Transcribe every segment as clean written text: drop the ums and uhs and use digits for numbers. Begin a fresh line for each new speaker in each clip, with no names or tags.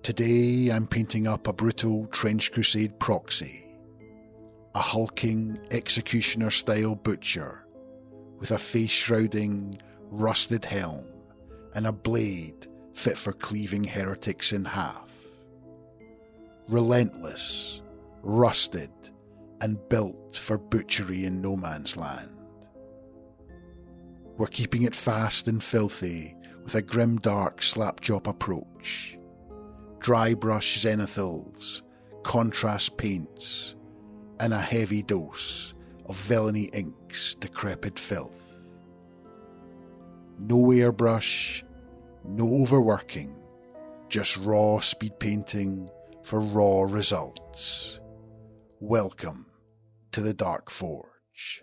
Today I'm painting up a brutal Trench Crusade Proxy, a hulking executioner-style butcher with a face-shrouding, rusted helm and a blade fit for cleaving heretics in half. Relentless, rusted, and built for butchery in no man's land. We're keeping it fast and filthy with a Grimdark Slapchop approach. Drybrush zenithals, contrast paints, and a heavy dose of Villainy Inks decrepit filth. No airbrush, no overworking, just raw speed painting for raw results. Welcome to the Dark Forge.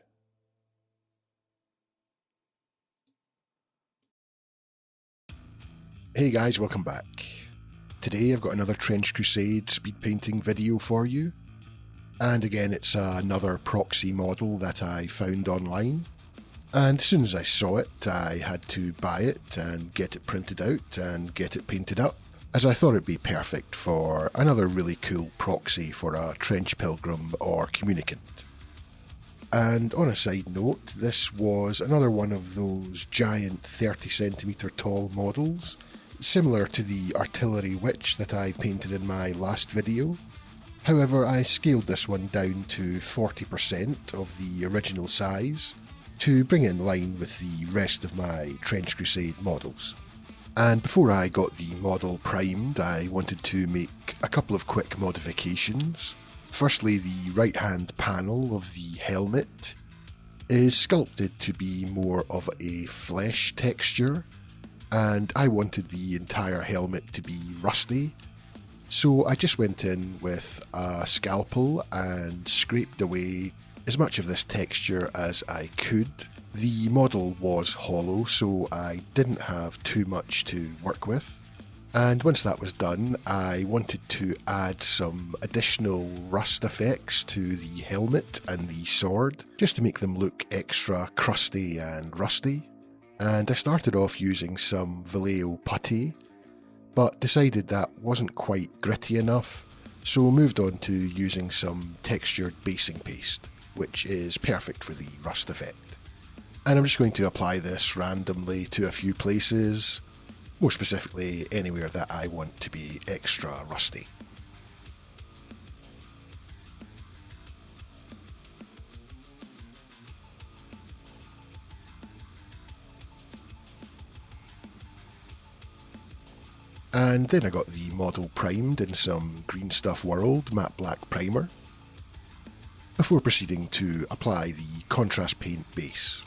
Hey guys, welcome back. Today I've got another Trench Crusade speed painting video for you. And again, it's another Proxy model that I found online. And as soon as I saw it, I had to buy it and get it printed out and get it painted up, as I thought it'd be perfect for another really cool proxy for a Trench Pilgrim or Communicant. And on a side note, this was another one of those giant 30cm tall models, similar to the Artillery Witch that I painted in my last video. However, I scaled this one down to 40% of the original size to bring in line with the rest of my Trench Crusade models. And before I got the model primed, I wanted to make a couple of quick modifications. Firstly, the right hand panel of the helmet is sculpted to be more of a flesh texture, and I wanted the entire helmet to be rusty, so I just went in with a scalpel and scraped away as much of this texture as I could. The model was hollow, so I didn't have too much to work with, and once that was done, I wanted to add some additional rust effects to the helmet and the sword, just to make them look extra crusty and rusty. And I started off using some Vallejo putty, but decided that wasn't quite gritty enough, so moved on to using some textured basing paste, which is perfect for the rust effect. And I'm just going to apply this randomly to a few places, more specifically anywhere that I want to be extra rusty. And then I got the model primed in some Green Stuff World matte black primer, before proceeding to apply the contrast paint base.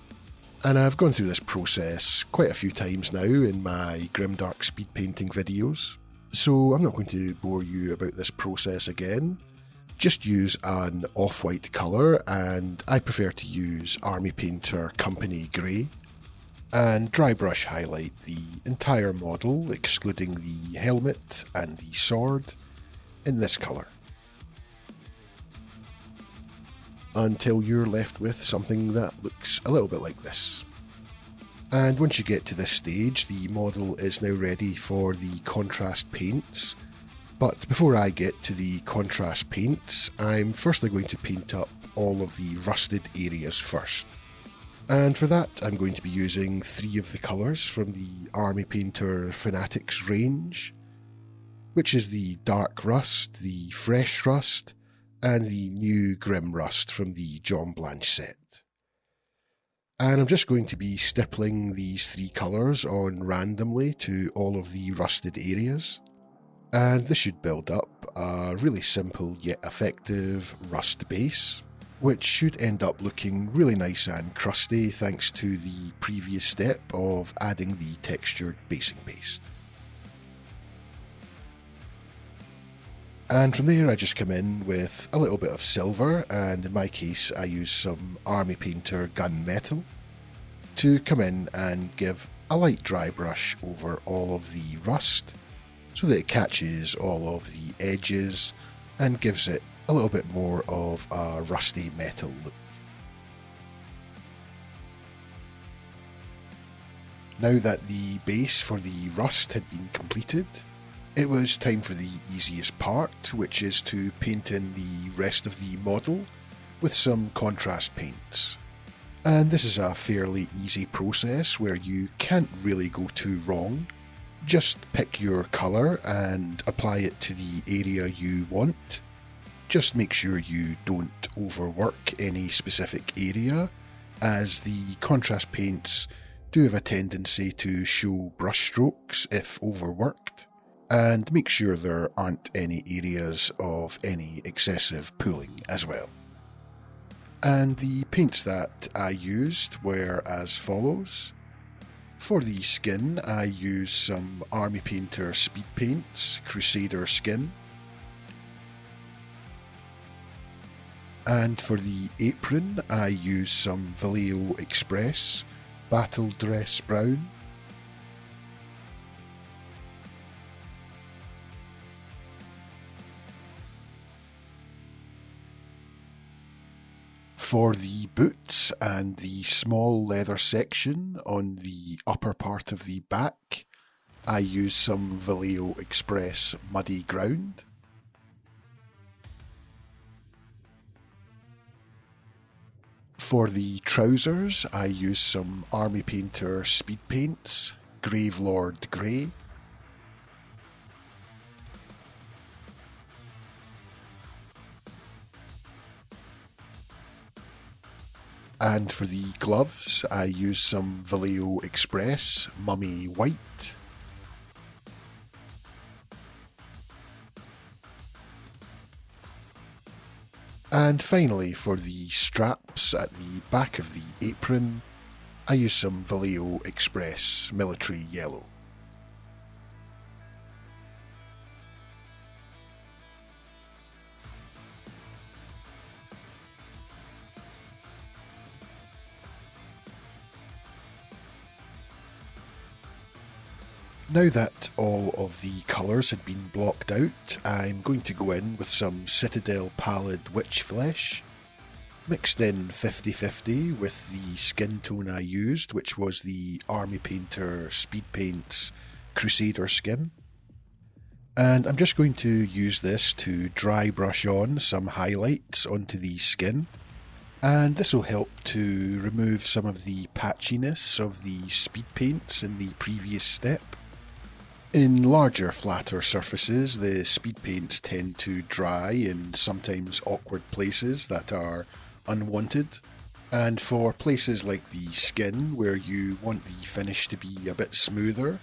And I've gone through this process quite a few times now in my Grimdark speed painting videos, so I'm not going to bore you about this process again. Just use an off-white colour, and I prefer to use Army Painter Company Grey, and dry brush highlight the entire model, excluding the helmet and the sword, in this colour, until you're left with something that looks a little bit like this. And once you get to this stage, the model is now ready for the contrast paints. But before I get to the contrast paints, I'm firstly going to paint up all of the rusted areas first. And for that, I'm going to be using 3 of the colours from the Army Painter Fanatics range, which is the Dark Rust, the Fresh Rust, and the new Grim Rust from the John Blanche set. And I'm just going to be stippling these 3 colours on randomly to all of the rusted areas, and this should build up a really simple yet effective rust base, which should end up looking really nice and crusty thanks to the previous step of adding the textured basing paste. And from there I just come in with a little bit of silver, and in my case I use some Army Painter Gunmetal to come in and give a light dry brush over all of the rust so that it catches all of the edges and gives it a little bit more of a rusty metal look. Now that the base for the rust had been completed, It was time for the easiest part, which is to paint in the rest of the model with some contrast paints. And this is a fairly easy process where you can't really go too wrong. Just pick your colour and apply it to the area you want. Just make sure you don't overwork any specific area, as the contrast paints do have a tendency to show brush strokes if overworked, and make sure there aren't any areas of any excessive pooling as well. And the paints that I used were as follows. For the skin, I used some Army Painter Speed Paints, Crusader Skin. And for the apron, I used some Vallejo Express, Battle Dress Brown. For the boots and the small leather section on the upper part of the back, I used some Vallejo Express Muddy Ground. For the trousers, I used some Army Painter Speed Paints, Gravelord Grey. And for the gloves, I used some Vallejo Express Mummy White. And finally, for the straps at the back of the apron, I used some Vallejo Express Military Yellow. Now that all of the colours had been blocked out, I'm going to go in with some Citadel Pallid Witch Flesh, mixed in 50-50 with the skin tone I used, which was the Army Painter Speed Paints Crusader Skin. And I'm just going to use this to dry brush on some highlights onto the skin, and this will help to remove some of the patchiness of the speed paints in the previous step. In larger, flatter surfaces, the speed paints tend to dry in sometimes awkward places that are unwanted, and for places like the skin where you want the finish to be a bit smoother,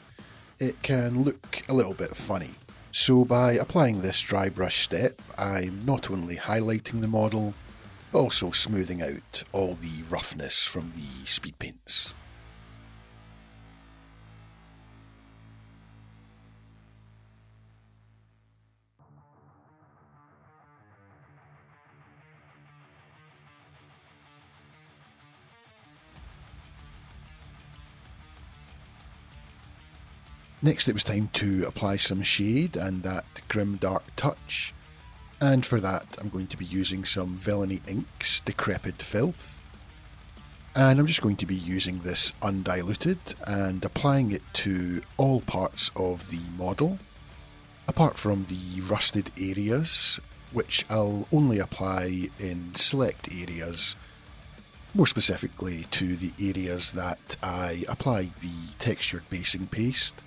it can look a little bit funny. So by applying this dry brush step, I'm not only highlighting the model, but also smoothing out all the roughness from the speed paints. Next it was time to apply some shade and that Grimdark touch, and for that I'm going to be using some Villainy Inks Decrepit Filth, and I'm just going to be using this undiluted and applying it to all parts of the model, apart from the rusted areas, which I'll only apply in select areas, more specifically to the areas that I applied the textured basing paste.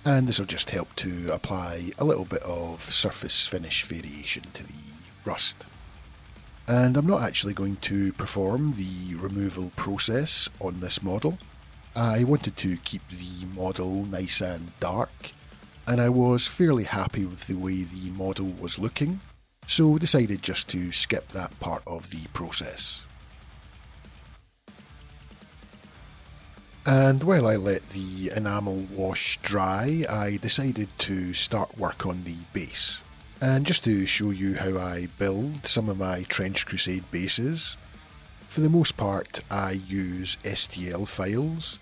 And this will just help to apply a little bit of surface finish variation to the rust. And I'm not actually going to perform the removal process on this model. I wanted to keep the model nice and dark, and I was fairly happy with the way the model was looking, so decided just to skip that part of the process. And while I let the enamel wash dry, I decided to start work on the base. And just to show you how I build some of my Trench Crusade bases, for the most part I use STL files,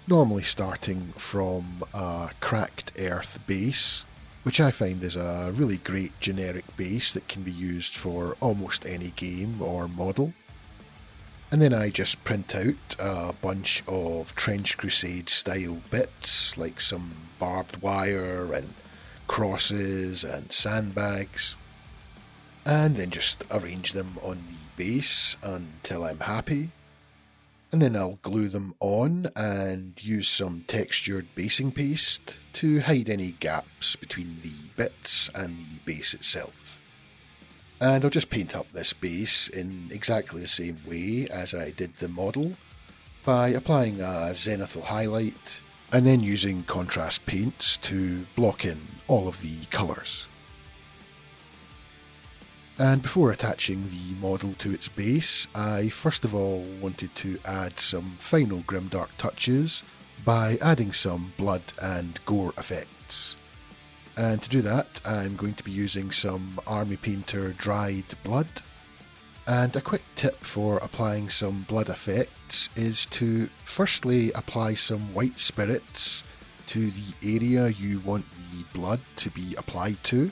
normally starting from a cracked earth base, which I find is a really great generic base that can be used for almost any game or model. And then I just print out a bunch of Trench Crusade style bits, like some barbed wire and crosses and sandbags, and then just arrange them on the base until I'm happy. And then I'll glue them on and use some textured basing paste to hide any gaps between the bits and the base itself. And I'll just paint up this base in exactly the same way as I did the model, by applying a zenithal highlight and then using contrast paints to block in all of the colours. And before attaching the model to its base, I first of all wanted to add some final Grimdark touches by adding some blood and gore effects. And to do that, I'm going to be using some Army Painter dried blood. And a quick tip for applying some blood effects is to firstly apply some white spirits to the area you want the blood to be applied to.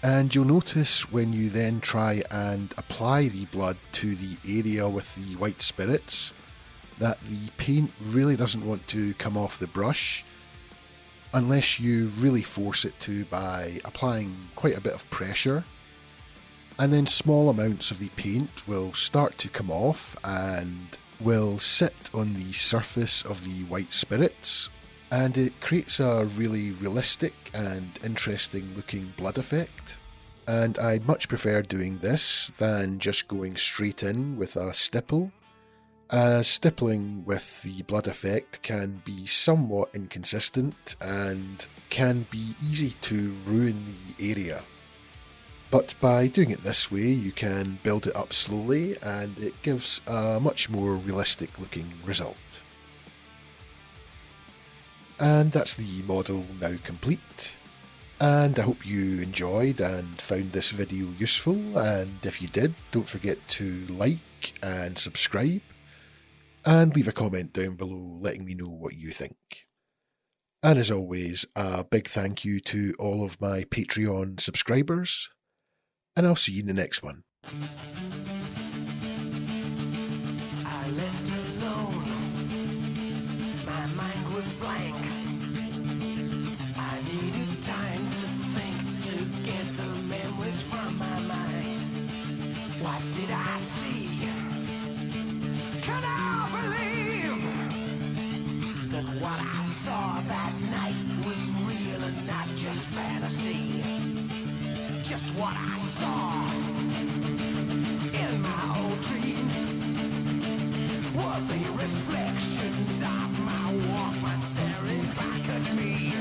And you'll notice when you then try and apply the blood to the area with the white spirits that the paint really doesn't want to come off the brush unless you really force it to by applying quite a bit of pressure. And then small amounts of the paint will start to come off and will sit on the surface of the white spirits, and it creates a really realistic and interesting looking blood effect. And I much prefer doing this than just going straight in with a stipple, as stippling with the blood effect can be somewhat inconsistent and can be easy to ruin the area. But by doing it this way, you can build it up slowly and it gives a much more realistic looking result. And that's the model now complete. And I hope you enjoyed and found this video useful, and if you did, don't forget to like and subscribe, and leave a comment down below letting me know what you think. And as always, a big thank you to all of my Patreon subscribers, and I'll see you in the next one.
I left alone, my mind was blank. I needed time to think, to get the memories from my mind. What did I see? Can I believe that what I saw that night was real and not just fantasy? Just what I saw in my old dreams were the reflections of my Walkman staring back at me.